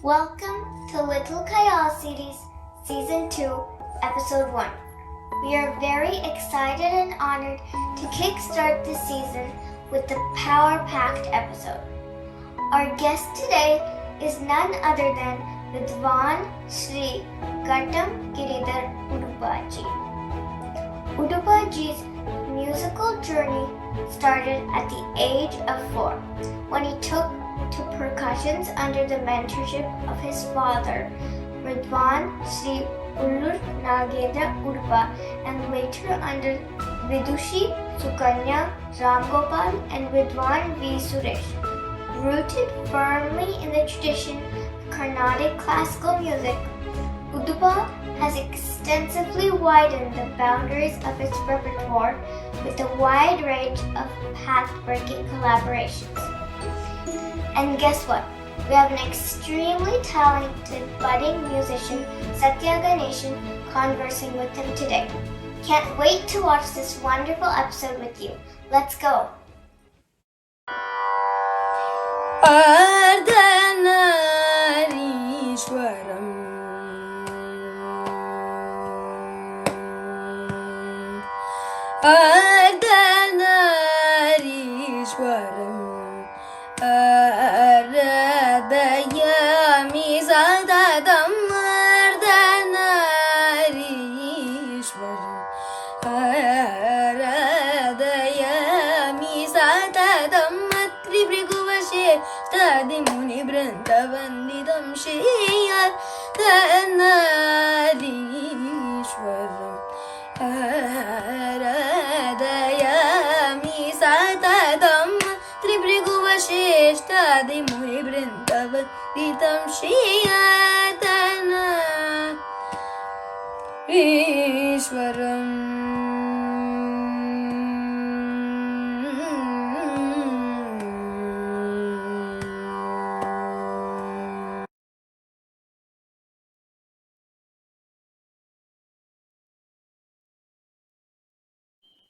Welcome to Little Khayal Series, Season 2, Episode 1. We are very excited and honored to kickstart this season with the power-packed episode. Our guest today is none other than Vidwan Shri Ghatam Giridhar Udupa ji. Udupa ji's musical journey started at the age of 4 when he took to percussions under the mentorship of his father, Vidwan Shri Nagendra Udupa, and later under Vidushi Sukanya Ramgopal and Vidwan V. Suresh. Rooted firmly in the tradition of Carnatic classical music, Udupa has extensively widened the boundaries of its repertoire with a wide range of path-breaking collaborations. And guess what? We have an extremely talented budding musician, Sathya Ganesan, conversing with him today. Can't wait to watch this wonderful episode with you. Let's go! Vandidam Shri Aradayami Satadam Tribriguvasheshtadi Muni Brindavandidam Shri Ishwaram.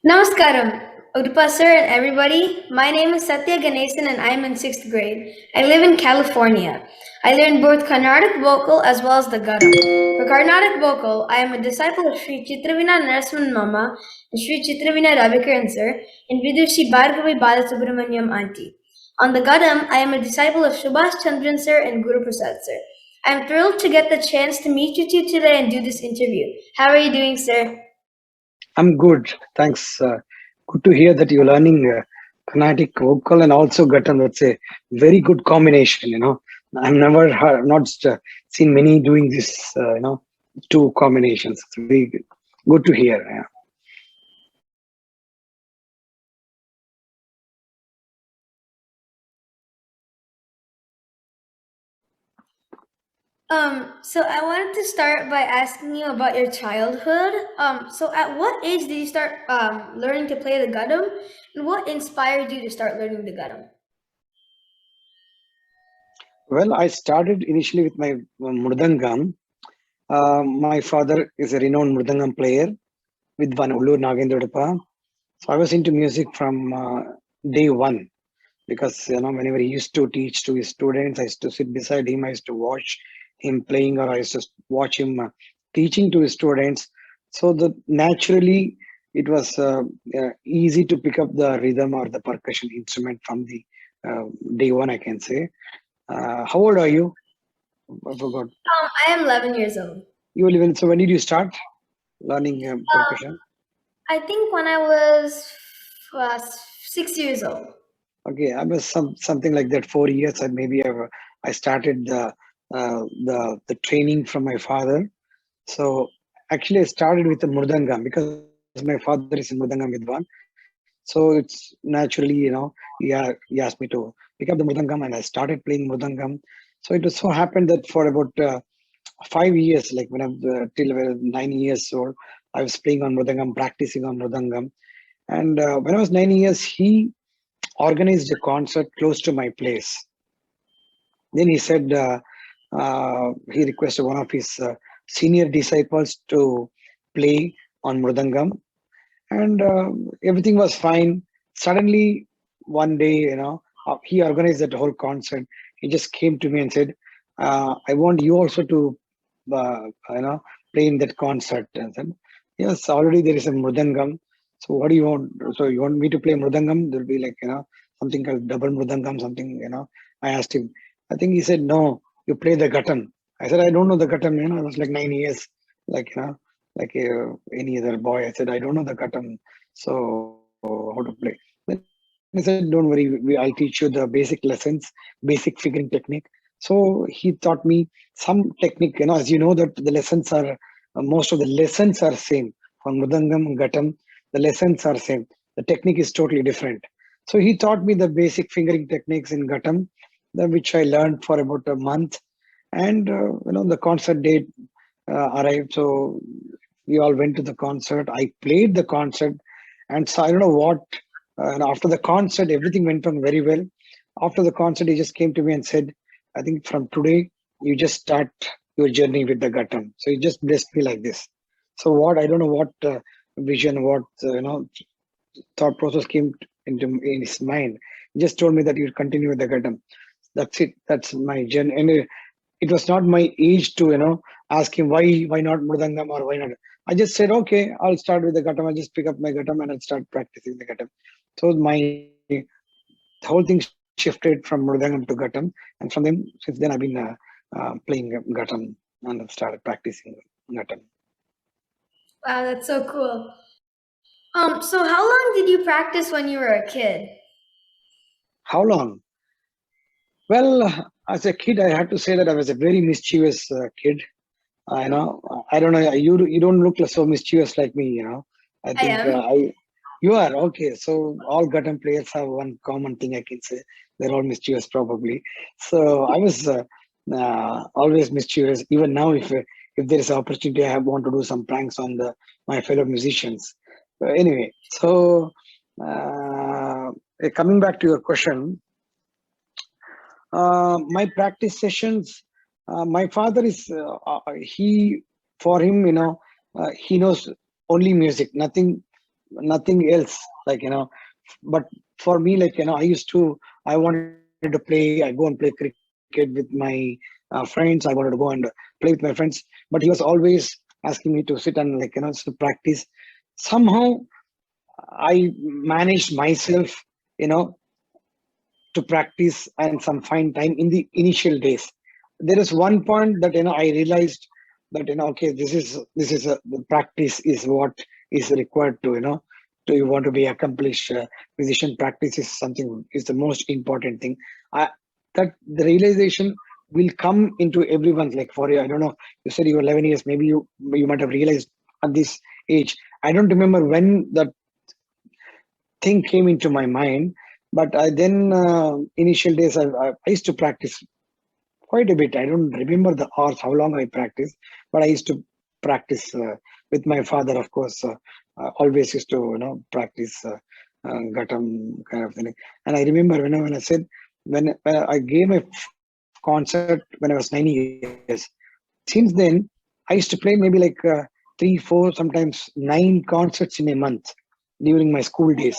Namaskaram, Udupa sir and everybody. My name is Sathya Ganesan and I'm in 6th grade. I live in California. I learned both Carnatic vocal as well as the Ghatam. For Carnatic vocal, I am a disciple of Shri Chitravina Narasimhan Mama and Shri Chitravina Ravikaran sir and Vidushi Bhargavi Balasubramanyam auntie. On the Ghatam, I am a disciple of Subhash Chandran sir and Guru Prasad sir. I am thrilled to get the chance to meet you two today and do this interview. How are you doing, sir? I'm good. Thanks. Good to hear that you're learning Carnatic vocal and also Ghatam. That's a very good combination. I've never seen many doing this. Two combinations. It's very good to hear. Yeah. So I wanted to start by asking you about your childhood. So at what age did you start learning to play the Ghatam, and what inspired you to start learning the Ghatam? Well, I started initially with my mridangam. My father is a renowned mridangam player with one Nagendra Udupa. So I was into music from day one because whenever he used to teach to his students, I used to sit beside him. I used to watch him playing, or I used to watch him teaching to his students. So that naturally it was easy to pick up the rhythm or the percussion instrument from the day one, I can say. How old are you? I forgot. I am 11 years old. You live in. So when did you start learning percussion? I think when I was 6 years old. Okay, I was something like that. 4 years, and maybe I started the training from my father. So actually, I started with the mridangam because my father is a mridangam vidwan. So it's naturally, he asked me to pick up the mridangam, and I started playing mridangam. So it was so happened that for about 5 years, like when I'm till I was 9 years old, I was playing on mridangam, practicing on mridangam. And when I was 9 years, he organized a concert close to my place. Then he said he requested one of his senior disciples to play on mridangam, and everything was fine. Suddenly, one day, he organized that whole concert. He just came to me and said, I want you also to, play in that concert. And I said, yes, already there is a mridangam. So what do you want? So you want me to play mridangam? There'll be like, something called double mridangam, something, I asked him. I think he said, no, you play the ghatam. I said, I don't know the ghatam, I was like 9 years, like, like any other boy. I said, I don't know the ghatam. So how to play? Then he said, don't worry, I'll teach you the basic lessons, basic figuring technique. So he taught me some technique, as you know that the lessons are, most of the lessons are same. For Mridangam, Ghatam, the lessons are same. The technique is totally different. So he taught me the basic fingering techniques in Ghatam, which I learned for about a month. And, the concert date arrived. So we all went to the concert. I played the concert. And so I don't know what, and after the concert, everything went on very well. After the concert, he just came to me and said, I think from today, you just start your journey with the Ghatam. So he just blessed me like this. So what, I don't know what vision, what, thought process came in his mind. He just told me that you continue with the Ghatam. That's it. That's my journey. And it was not my age to, ask him why not Mridangam or why not. I just said, okay, I'll start with the Ghatam. I'll just pick up my Ghatam and I'll start practicing the Ghatam. So the whole thing shifted from Mridangam to Ghatam. And from then, since then, I've been playing Ghatam and I've started practicing Ghatam. Wow, that's so cool. So how long did you practice when you were a kid? How long? Well, as a kid, I had to say that I was a very mischievous kid. I don't know. You don't look so mischievous like me. I I think am. you are okay. So all Ghatam players have one common thing I can say. They're all mischievous, probably. So I was always mischievous. Even now, if there is an opportunity, I want to do some pranks on my fellow musicians. But anyway, so coming back to your question, my practice sessions, my father is he for him, he knows only music, nothing else, like, but for me, like, I wanted to play, I go and play cricket with my friends, I wanted to go and play with my friends, but he was always asking me to sit and, like, to practice. Somehow I managed myself, you know to practice and some fine time in the initial days. There is one point that, I realized that, okay, the practice is what is required to, to you want to be accomplished musician. Practice is something, is the most important thing. That the realization will come into everyone's, like, for you. I don't know. You said you were 11 years. Maybe you might have realized at this age. I don't remember when that thing came into my mind, but I then initial days I used to practice quite a bit. I don't remember the hours how long I practiced, but I used to practice with my father, of course. Always used to practice Ghatam kind of thing. And I remember when I said, when I gave a concert when I was 9 years. Since then, I used to play maybe like 3, 4, sometimes 9 concerts in a month during my school days.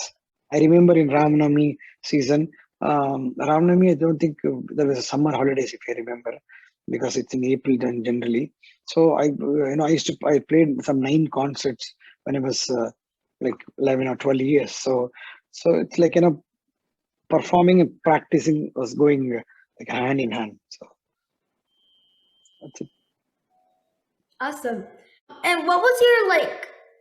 I remember in Ramnami season, Ramnami, I don't think there was a summer holidays, if I remember, because it's in April then generally. So I played some 9 concerts when I was like 11 or 12 years. So it's like, performing and practicing was going like hand in hand. So that's it. Awesome. And what was your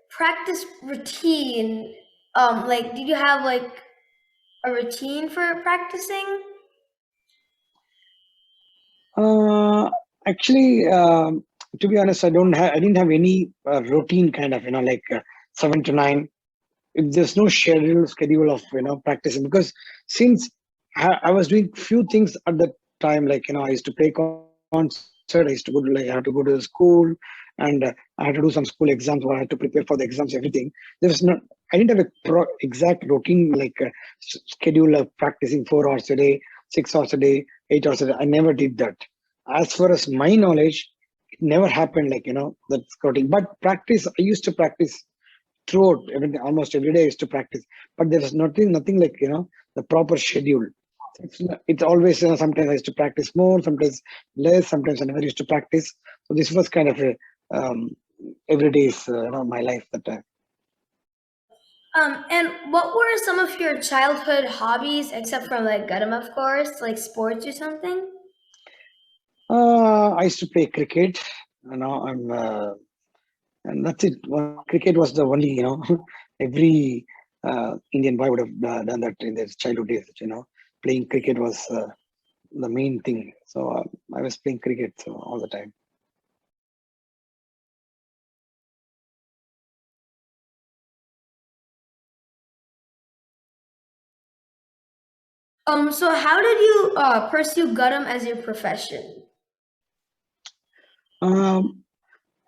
practice routine? Did you have a routine for practicing? Actually, to be honest, I didn't have any routine kind of, like 7 to 9. There's no schedule of practicing, because since I was doing few things at the time, like, I used to play concert, I used to go to, like, I had to go to the school, and I had to do some school exams, or I had to prepare for the exams, everything. There was not, I didn't have a exact routine, like schedule of practicing 4 hours a day, 6 hours a day, 8 hours a day. I never did that. As far as my knowledge, it never happened, like, that scouting. But practice, I used to practice throughout everything. Almost every day I used to practice, but there was nothing like, the proper schedule. It's always, sometimes I used to practice more, sometimes less, sometimes I never used to practice. So this was kind of a everyday's, my life that time. And what were some of your childhood hobbies, except for like Ghatam, of course, like sports or something? I used to play cricket. I'm and that's it. Cricket was the only, every Indian boy would have done that in their childhood days. Playing cricket was the main thing. So I was playing cricket all the time. So how did you pursue Ghatam as your profession? Um,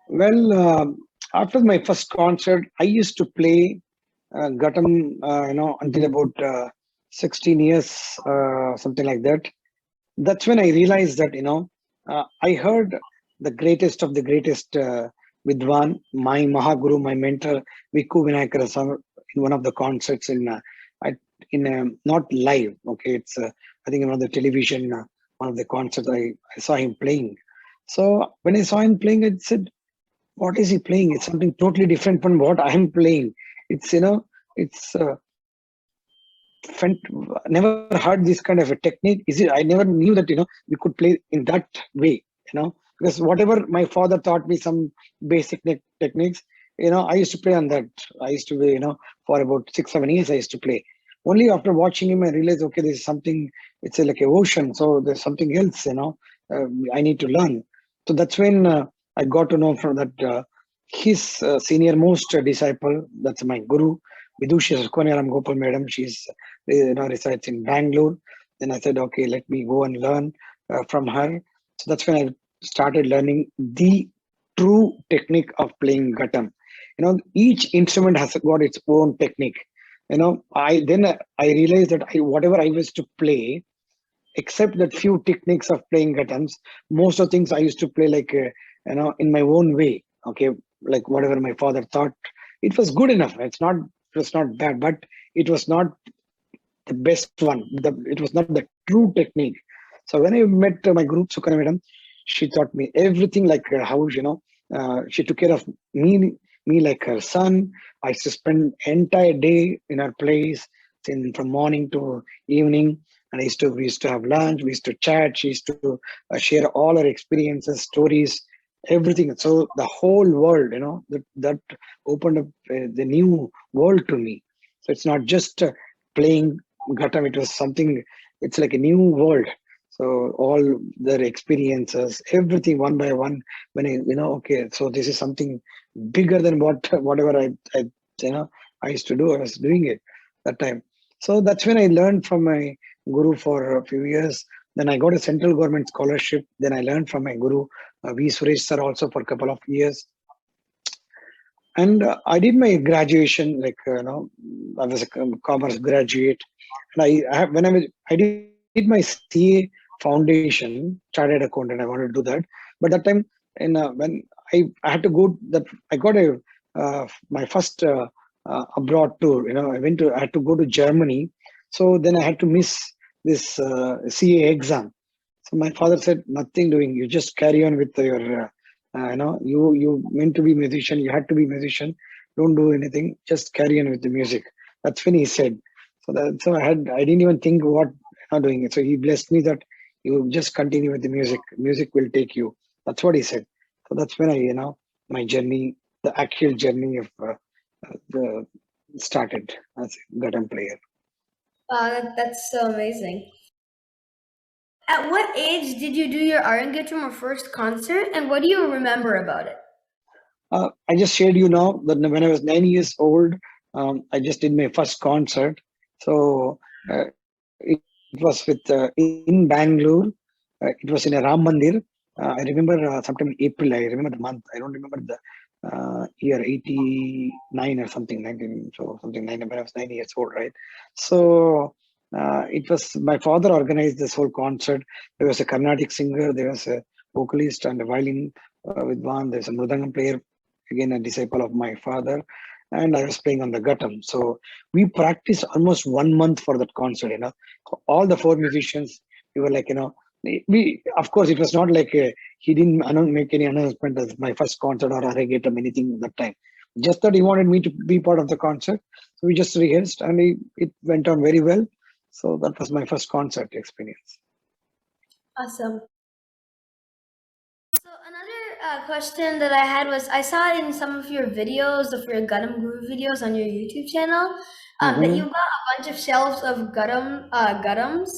well, after my first concert, I used to play Ghatam, until about 16 years, something like that. That's when I realized that, I heard the greatest of the greatest Vidwan, my Mahaguru, my mentor, Vikku Vinayakar in one of the concerts not live. Okay, it's I think in one of the television, one of the concerts I saw him playing. So when I saw him playing, I said, "What is he playing? It's something totally different from what I am playing. It's it's never heard this kind of a technique. Is it? I never knew that we could play in that way. Because whatever my father taught me some basic techniques, I used to play on that. I used to be, for about 6-7 years I used to play. Only after watching him I realized, okay, there's something. It's like an ocean, so there's something else. I need to learn. So that's when I got to know from that his senior most disciple. That's my guru, Vidushi Koneram Gopal Madam. She's resides in Bangalore. Then I said, okay, let me go and learn from her. So that's when I started learning the true technique of playing Ghatam. Each instrument has got its own technique. I realized that whatever I was to play, except that few techniques of playing Ghatams, most of things I used to play like in my own way. Okay, like whatever my father thought, it was good enough. It was not bad, but it was not the best one. It was not the true technique. So when I met my group Sukana madam, she taught me everything like how she took care of me like her son. I used to spend entire day in her place, from morning to evening. And we used to have lunch. We used to chat. She used to share all her experiences, stories, everything. So the whole world, that opened up the new world to me. So it's not just playing Ghatam, it was something, it's like a new world. So all their experiences, everything one by one, when okay, so this is something bigger than whatever I used to do, I was doing it that time. So that's when I learned from my guru for a few years. Then I got a central government scholarship. Then I learned from my guru, V. Suresh sir, also for a couple of years. And I did my graduation, like I was a commerce graduate, and I did my CA foundation, chartered accountant. I wanted to do that, but that time, when I had to go, that I got my first abroad tour. I had to go to Germany, so then I had to miss this CA exam. So my father said, nothing doing. You just carry on with your, you meant to be musician. You had to be musician. Don't do anything. Just carry on with the music. That's when he said. So I didn't even think what doing it. So he blessed me that you just continue with the music. Music will take you. That's what he said. So that's when my journey, the actual journey of the started as a Ghatam player. That's so amazing. At what age did you do your Arangetram or first concert, and what do you remember about it? I just shared now that when I was 9 years old, I just did my first concert. So it was with in Bangalore. It was in a Ram Mandir. I remember sometime April. I remember the month. I don't remember the year, 89 or something, 19. So something when I was 9 years old, right? So it was my father organized this whole concert. There was a Carnatic singer. There was a vocalist and a violin with one. There's a mridangam player, again a disciple of my father, and I was playing on the Ghatam. So we practiced almost 1 month for that concert. All the four musicians, we were like, we of course it was not like he didn't make any announcement as my first concert or Aragetam anything that time. Just that he wanted me to be part of the concert, so we just rehearsed, and it went on very well. So that was my first concert experience. Awesome. So another question that I had was, I saw in some of your videos, of your Ghatam Guru videos on your YouTube channel, that you got a bunch of shelves of Ghatams.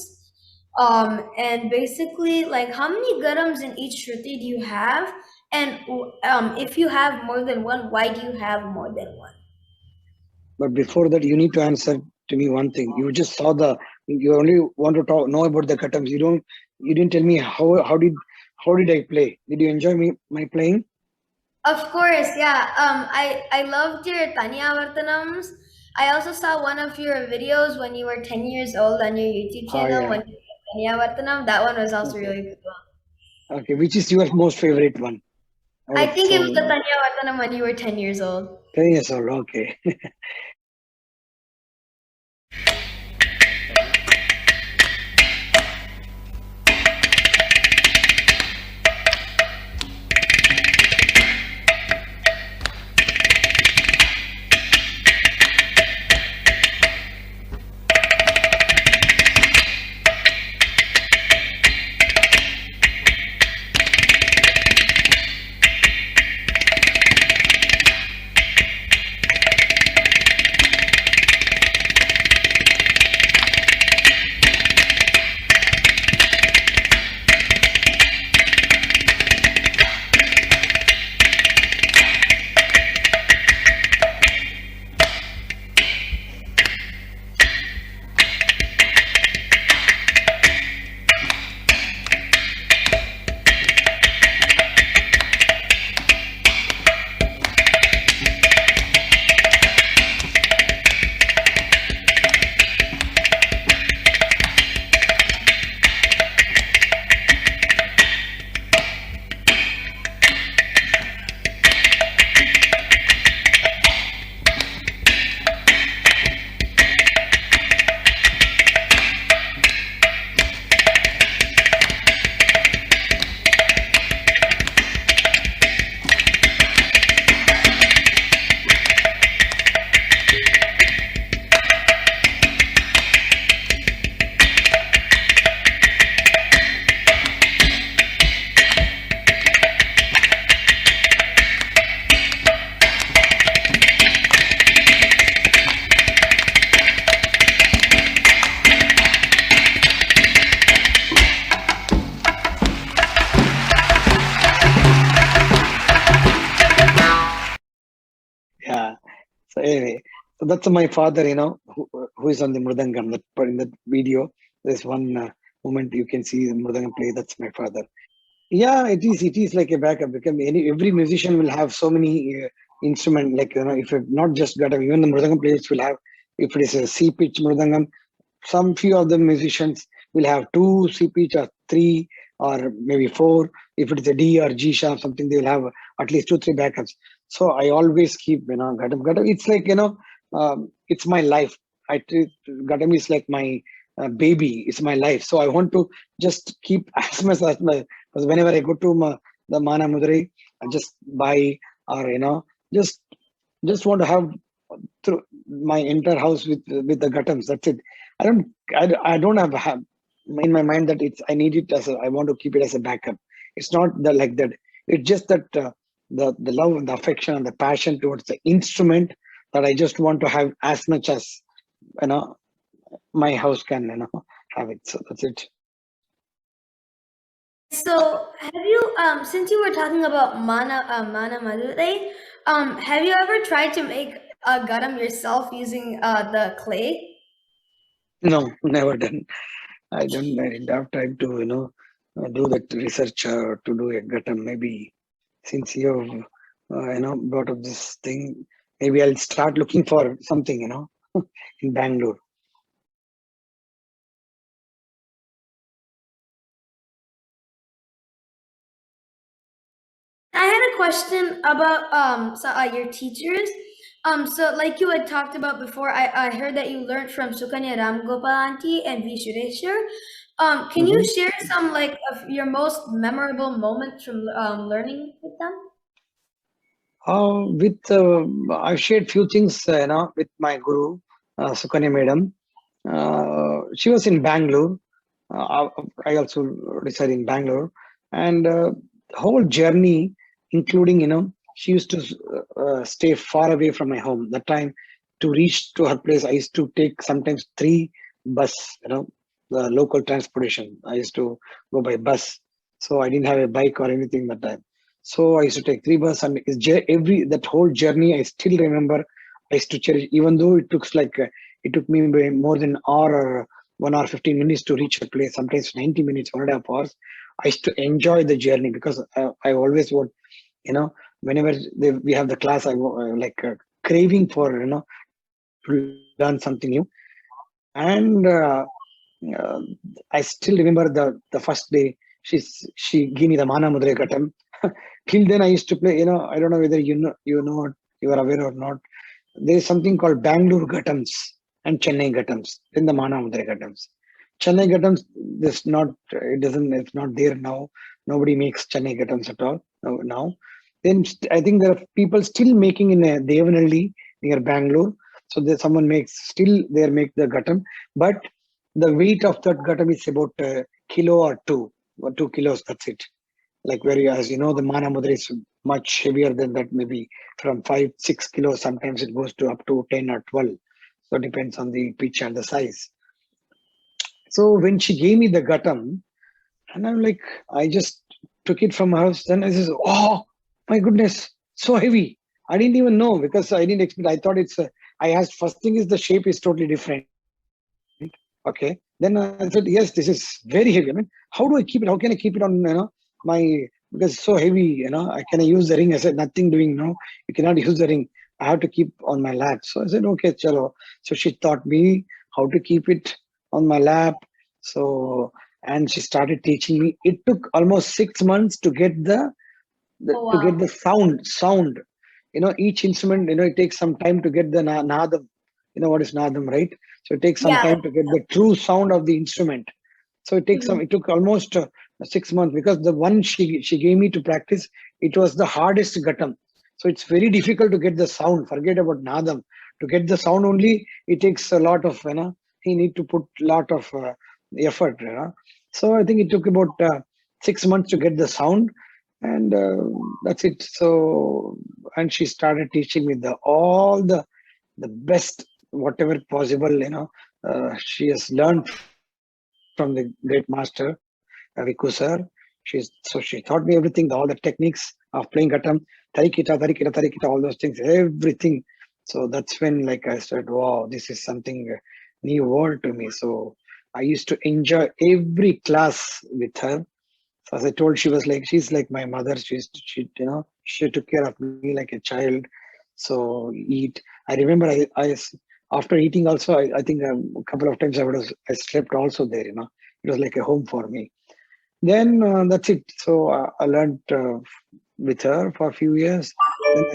And basically, like, how many Ghatams in each Shruti do you have? And if you have more than one, why do you have more than one? But before that, you need to answer to me one thing. You just saw you only want to know about the Ghatams. You didn't tell me how did I play? Did you enjoy my playing? Of course, yeah. I loved your Tanya Vartanams. I also saw one of your videos when you were 10 years old on your YouTube channel Yeah. when you did Tanya Vartanam. That one was also Okay. really cool. Okay, which is your most favorite one? I think it was the Tanya Vartanam when you were 10 years old. 10 years old. Okay. Yeah. So anyway, so that's my father, who is on the Mridangam. In that video, there's one moment you can see the Mridangam play. That's my father. Yeah, it is. It is like a backup. Because every musician will have so many instrument. Like if it not just Ghatam, even the Mridangam players will have. If it is a C pitch Mridangam, some few of the musicians will have two C pitch or three or maybe four. If it is a D or G sharp, something they will have at least 2-3 backups. So I always keep Ghatam. It's like it's my life. I treat Ghatam is like my baby. It's my life. So I want to just keep as much as my, because whenever I go to the Mana Madurai, I just buy or just want to have through my entire house with the Ghatams. That's it. I don't have in my mind that I need it I want to keep it as a backup. It's not like that. It's just that the love and the affection and the passion towards the instrument that I just want to have as much as my house can have it. So that's it. So have you, since you were talking about Mana Madurai, have you ever tried to make a Ghatam yourself using the clay? No, never done. I didn't have time to do that research or to do a Ghatam. Maybe since you have brought up this thing, maybe I'll start looking for something in Bangalore. I had a question about your teachers. So like you had talked about before, I heard that you learned from Sukanya Ramgopalanti and V. Suresh. Can you Mhm. share some like of your most memorable moments from learning with them? With I've shared few things, with my guru, Sukanya Madam. She was in Bangalore. I also reside in Bangalore, and the whole journey, including she used to stay far away from my home. That time, to reach to her place, I used to take sometimes three bus. The local transportation. I used to go by bus, so I didn't have a bike or anything that time. So I used to take three bus, and every that whole journey I still remember. I used to cherish, even though it took me more than an hour or 1 hour 15 minutes to reach a place. Sometimes 90 minutes, 1.5 hours. I used to enjoy the journey because I always would, whenever we have the class, like craving for to learn something new. And uh, I still remember the first day she gave me the Mana Mudre Ghatam. Till then I used to play. I don't know whether you are aware or not. There is something called Bangalore Ghatams and Chennai Ghatams. Then the Mana Mudre Ghatams. Chennai Ghatams, this not it doesn't it's not there now. Nobody makes Chennai Ghatams at all now. Then I think there are people still making in Devanhalli near Bangalore. So there's someone makes still there make the Ghatam, but the weight of that Ghatam is about a kilo or 2 kilos. That's it. Like as the Mana Mudra is much heavier than that, maybe from 5 6 kilos. Sometimes it goes to up to 10 or 12. So it depends on the pitch and the size. So when she gave me the Ghatam, and I'm like, I just took it from her house. Then I says, oh my goodness, so heavy. I didn't even know because I didn't expect. I thought I asked first thing is the shape is totally different. Okay. Then I said, yes, this is very heavy. I mean, how do I keep it? How can I keep it on, my, because it's so heavy, can I use the ring? I said, nothing doing, no, you cannot use the ring. I have to keep on my lap. So I said, okay, chalo. So she taught me how to keep it on my lap. So, and she started teaching me. It took almost 6 months to get Oh to get wow. the sound. Each instrument, it takes some time to get the nadam. You know what is nadam, right? So it takes some Yeah. time to get the true sound of the instrument. So Mhm. it took almost 6 months because the one she gave me to practice, it was the hardest ghatam. So it's very difficult to get the sound. Forget about nadam. To get the sound only, it takes a lot of, you need to put lot of effort. So I think it took about 6 months to get the sound, and that's it. So, and she started teaching me all the best whatever possible. She has learned from the great master Viku sir. So she taught me everything, all the techniques of playing Ghatam, tarikita, all those things, everything. So that's when, like, I said, wow, this is something new world to me. So I used to enjoy every class with her. So as I told, she's like my mother. She took care of me like a child. So eat. I remember after eating also, I think a couple of times I slept also there. It was like a home for me. Then that's it. So I learned with her for a few years. Then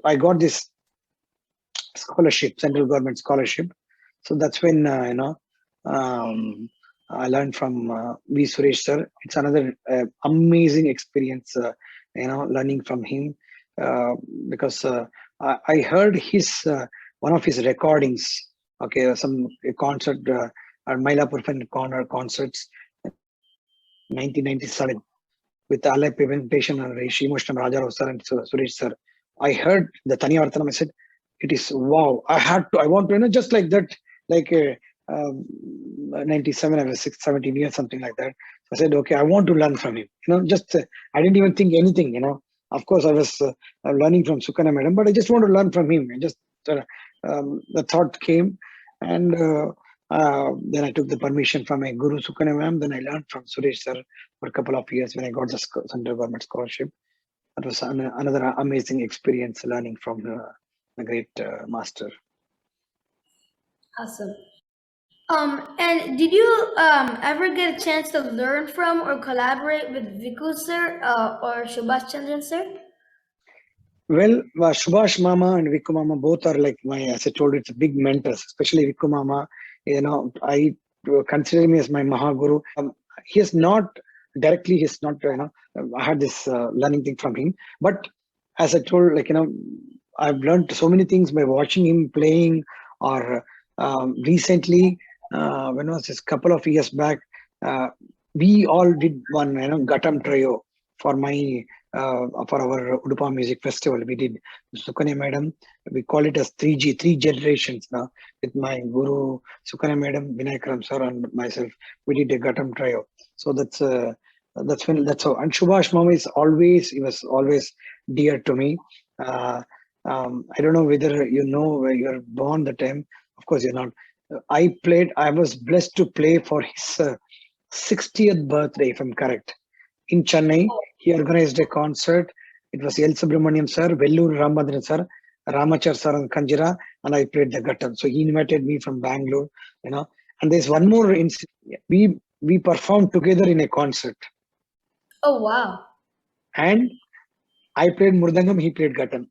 I got this scholarship, central government scholarship. So that's when um, I learned from V. Suresh sir. It's another amazing experience, learning from him uh, because I heard his one of his recordings. Okay, some a concert at Mylapore Corner concerts, 1997, with the Alay presentation and Rishi Moshtam Raja sir and Suresh sir. I heard the Tanya Vartanam. I said, it is wow. I want to, just like that, like 97, I was 17 years, something like that. So I said, okay, I want to learn from him. Just, I didn't even think anything. Of course, I was learning from Sukana madam, but I just want to learn from him. And just, the thought came. And then I took the permission from my guru Sukana ma'am. Then I learned from Suresh sir for a couple of years when I got the central government scholarship. That was another amazing experience learning from a great master. Awesome. And did you ever get a chance to learn from or collaborate with Viku sir or Subhash Chandran sir? Well, Subhash Mama and Vikku Mama both are like my, as I told you, it's big mentors, especially Vikku Mama. I consider him as my Mahaguru. He is not directly, he's not, I had this learning thing from him. But as I told, I've learned so many things by watching him playing, or recently, when was this, couple of years back, we all did one, Ghatam trio for my for our Udupa Music Festival. We did Sukanya Madam. We call it as 3G, 3 generations now. With my Guru, Sukanya Madam, Vinayakaram Sir, and myself, we did a Ghatam trio. So that's how. And Subhash Mama is always, he was always dear to me. I don't know whether you know where you're born the time. Of course, you're not. I was blessed to play for his 60th birthday, if I'm correct, in Chennai. He organized a concert. It was L. Subramaniam sir, Vellur Ramadhan sir, Ramachar sir and Kanjira, and I played the Ghatam. So he invited me from Bangalore, And there's one more incident. We performed together in a concert. Oh, wow. And I played Murdangam, he played Ghatam.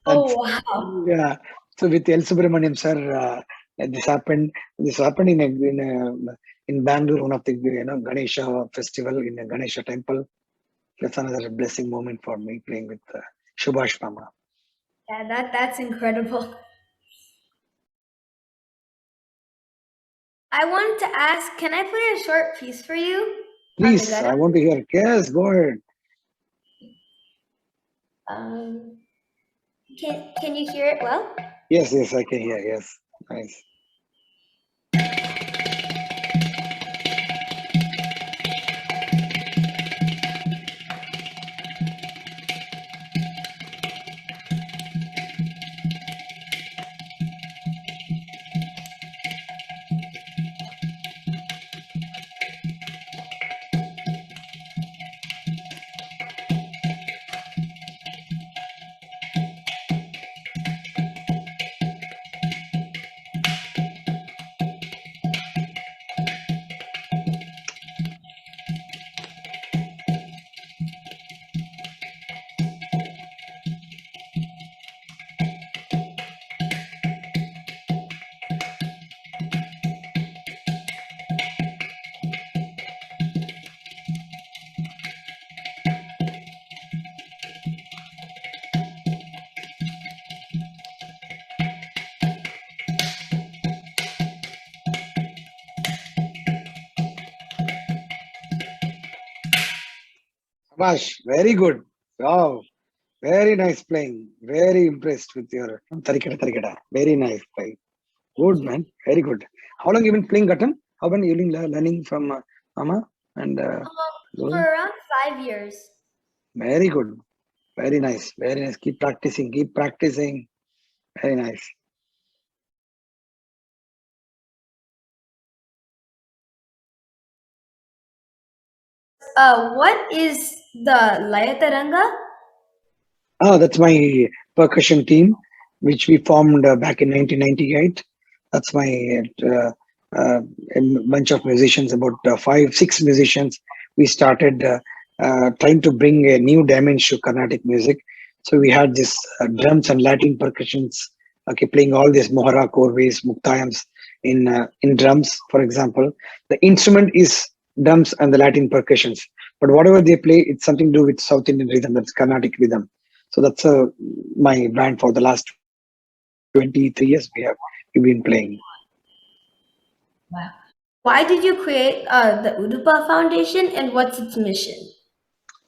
Oh, wow. Yeah. So with L. Subramaniam sir, this happened. This happened in Bangalore, one of the Ganesha festival in a Ganesha temple. That's another blessing moment for me, playing with Subhash Mama. Yeah, that's incredible. I wanted to ask, can I play a short piece for you? Please, I want to hear. Yes, go ahead. Can you hear it well? Yes, I can hear. Yes, nice. Subhash, very good. Wow, very nice playing. Very impressed with your tarikada. Very nice playing. Good, man. Very good. How long you been playing Ghatam? How long you been learning from Mama and For around 5 years. Very good. Very nice. Very nice. Keep practicing. Keep practicing. Very nice. What is the Layataranga? Oh, that's my percussion team, which we formed back in 1998. That's my a bunch of musicians, about 5-6 musicians. We started trying to bring a new dimension to Carnatic music. So we had this drums and Latin percussions, okay, playing all these mohara, korves, muktayams in drums, for example. The instrument is drums and the Latin percussions, but whatever they play, it's something to do with South Indian rhythm, that's Carnatic rhythm. So that's my band for the last 23 years we've been playing. Wow. Why did you create the Udupa Foundation, and what's its mission?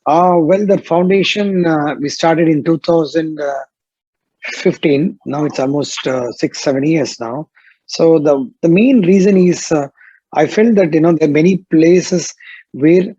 Well, the foundation we started in 2015. Now it's almost 6-7 years now. So the main reason is I felt that there are many places where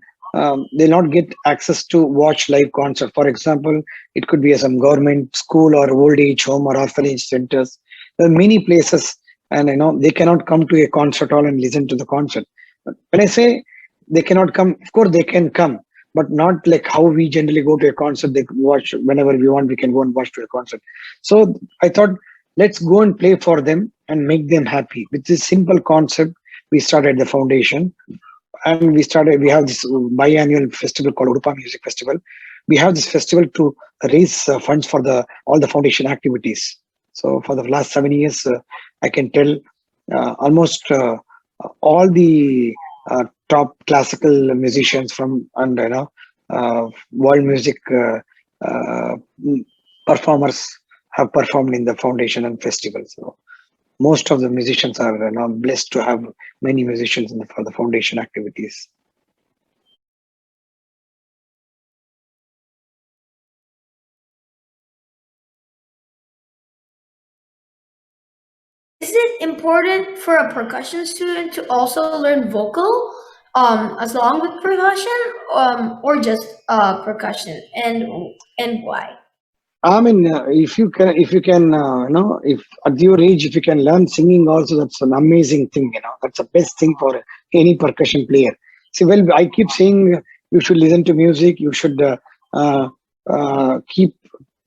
they not get access to watch live concert. For example, it could be some government school or old age home or orphanage centers. There are many places, and they cannot come to a concert hall and listen to the concert. But when I say they cannot come, of course they can come, but not like how we generally go to a concert. They watch whenever we want. We can go and watch to a concert. So I thought, let's go and play for them and make them happy. With this simple concept, we started the foundation. And we have this biannual festival called Udupa Music Festival, we have this festival to raise funds for all the foundation activities. So for the last 7 years, I can tell almost all the top classical musicians from and world music performers have performed in the foundation and festival. So most of the musicians are blessed to have many musicians for the foundation activities. Is it important for a percussion student to also learn vocal, as long with percussion, or just percussion, and why? I mean, if you can, if at your age, if you can learn singing also, that's an amazing thing. That's the best thing for any percussion player. See, well, I keep saying you should listen to music. You should keep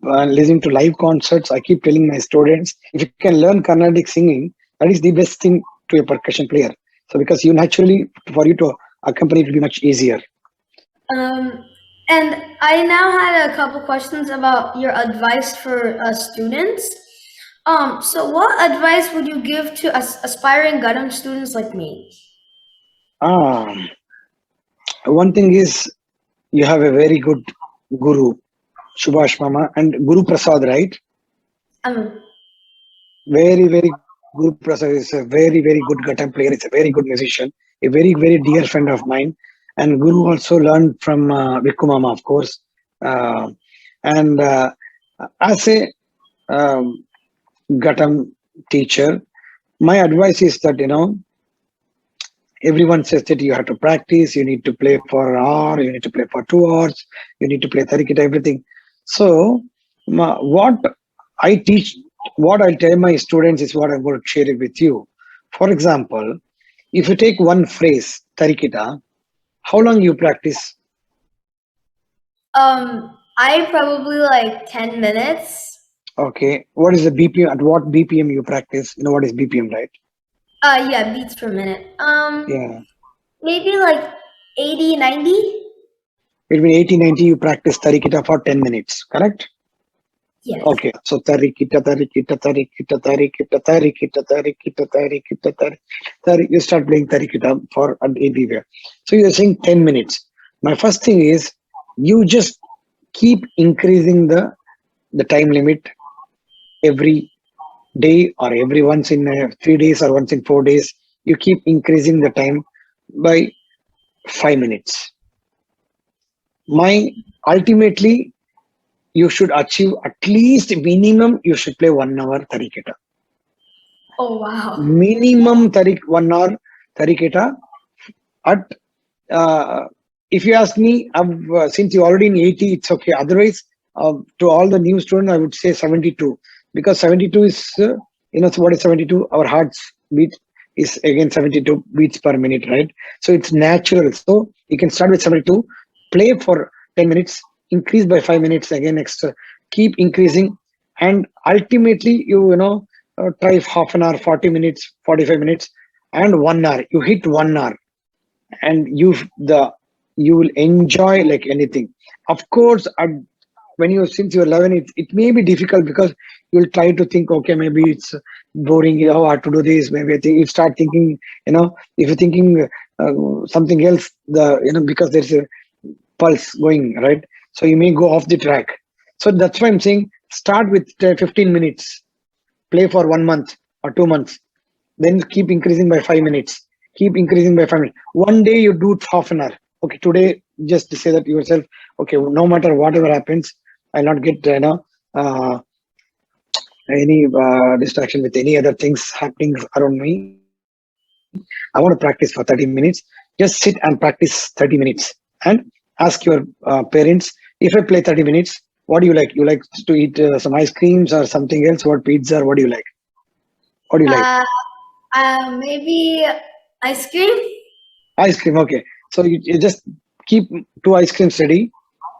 listening to live concerts. I keep telling my students, if you can learn Carnatic singing, that is the best thing to a percussion player. So because you naturally, for you to accompany, it will be much easier. And I now had a couple questions about your advice for students. So what advice would you give to aspiring Ghatam students like me? One thing is you have a very good guru, Subhash Mama, and Guru Prasad, right? Very, very Guru Prasad is a very, very good Ghatam player. It's a very good musician, a very, very dear friend of mine. And Guru also learned from Vikku Mama, of course. And as a Ghatam teacher, my advice is that, everyone says that you have to practice, you need to play for an hour, you need to play for 2 hours, you need to play tarikita, everything. So what I teach, what I tell my students is what I'm going to share it with you. For example, if you take one phrase, tarikita, how long you practice? I probably like 10 minutes. Okay. What is the BPM? At what BPM you practice? You know what is BPM, right? Yeah, beats per minute. Yeah. Maybe like 80, 90. Between 80, 90, you practice tarikita for 10 minutes, correct? Yes. Okay. So tarikita, tarikita, tarikita, tarikita, tarikita, tarikita, tarikita, tarikita. You start playing tarikita for everywhere. So you're saying 10 minutes. My first thing is you just keep increasing the time limit every day or every once in 3 days or once in 4 days. You keep increasing the time by 5 minutes. Ultimately, you should achieve at least minimum, you should play 1 hour tarikita. Oh, wow. Minimum 1 hour tarikita. At if you ask me, since you're already in 80, it's okay. Otherwise, to all the new students, I would say 72, because 72 is, so what is 72? Our heart's beat is again 72 beats per minute, right? So it's natural. So you can start with 72, play for 10 minutes, increase by 5 minutes again extra, keep increasing, and ultimately try half an hour, 40 minutes, 45 minutes, and 1 hour. You hit 1 hour, and you will enjoy like anything. Of course, since you're 11, it may be difficult because you'll try to think, okay, maybe it's boring, how to do this. Maybe you start thinking, if you're thinking something else, because there's a pulse going, right? So you may go off the track. So that's why I'm saying start with 15 minutes, play for 1 month or 2 months, then keep increasing by 5 minutes, keep increasing by 5 minutes. One day you do it half an hour. Okay, today just say that yourself, okay, no matter whatever happens, I'll not get any distraction with any other things happening around me. I want to practice for 30 minutes. Just sit and practice 30 minutes and ask your parents, if I play 30 minutes, what do you like? You like to eat some ice creams or something else? What pizza? What do you like? What do you like? Maybe ice cream. Ice cream. Okay. So you just keep 2 ice creams ready.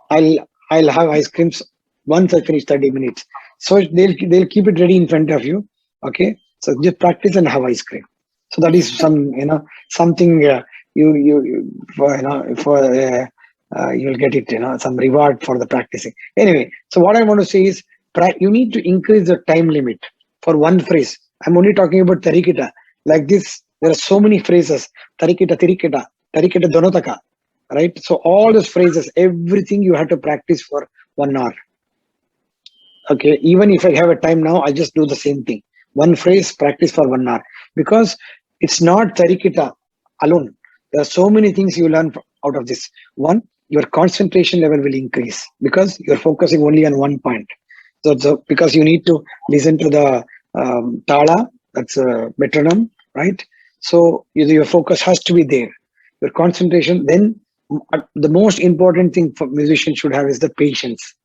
I'll have ice creams once I finish 30 minutes. So they'll keep it ready in front of you. Okay. So just practice and have ice cream. So that is something for you'll get it, some reward for the practicing. Anyway, so what I want to say is, you need to increase the time limit for one phrase. I'm only talking about tarikita. Like this, there are so many phrases. Tarikita, tirikita, tarikita, donotaka. Right? So all those phrases, everything you have to practice for 1 hour. Okay, even if I have a time now, I just do the same thing. One phrase, practice for 1 hour. Because it's not tarikita alone. There are so many things you learn out of this. One, your concentration level will increase because you're focusing only on one point. So because you need to listen to the tala, that's a metronome, right? So your focus has to be there. Your concentration. Then the most important thing for musicians should have is the patience.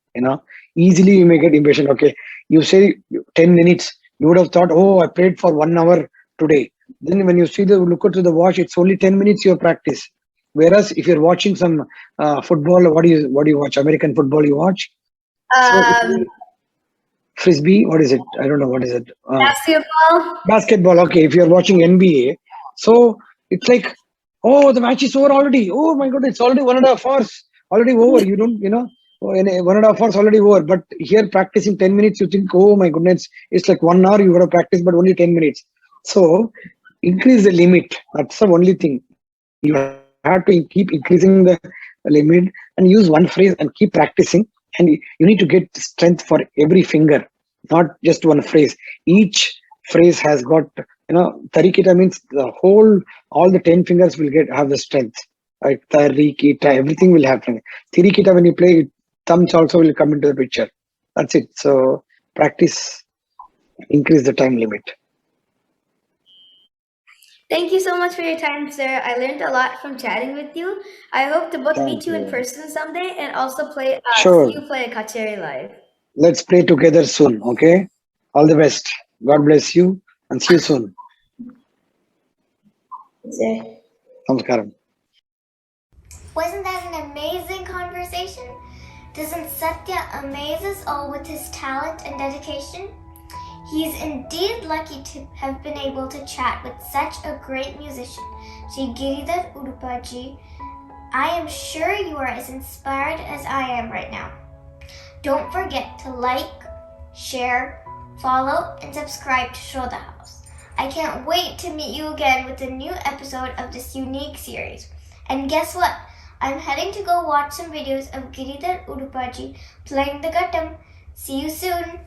Easily you may get impatient. Okay, you say 10 minutes. You would have thought, oh, I played for 1 hour today. Then when you look at the watch, it's only 10 minutes you practice. Whereas if you're watching some football, what do you watch? American football you watch? Frisbee, what is it? I don't know, what is it? Basketball. Basketball. Okay, if you're watching NBA, so it's like, oh, the match is over already. Oh my god, it's already 1.5 hours already over. You don't, 1.5 hours already over. But here practicing 10 minutes, you think, oh my goodness, it's like 1 hour you got to practice, but only 10 minutes. So increase the limit. That's the only thing. You have to keep increasing the limit and use one phrase and keep practicing. And you need to get strength for every finger, not just one phrase. Each phrase has got, tarikita means all the 10 fingers will have the strength. Right? Tarikita, everything will happen. Tirikita, when you play, thumbs also will come into the picture. That's it. So practice, increase the time limit. Thank you so much for your time, sir. I learned a lot from chatting with you. I hope to both meet you in person someday and also see you play a kacheri live. Let's play together soon, okay? All the best. God bless you and see you soon. Sir. Namaskaram. Wasn't that an amazing conversation? Doesn't Satya amaze us all with his talent and dedication? He is indeed lucky to have been able to chat with such a great musician, Shri Giridhar Udupa ji. I am sure you are as inspired as I am right now. Don't forget to like, share, follow, and subscribe to ShrotaHouse. I can't wait to meet you again with a new episode of this unique series. And guess what? I'm heading to go watch some videos of Giridhar Udupa ji playing the Ghatam. See you soon!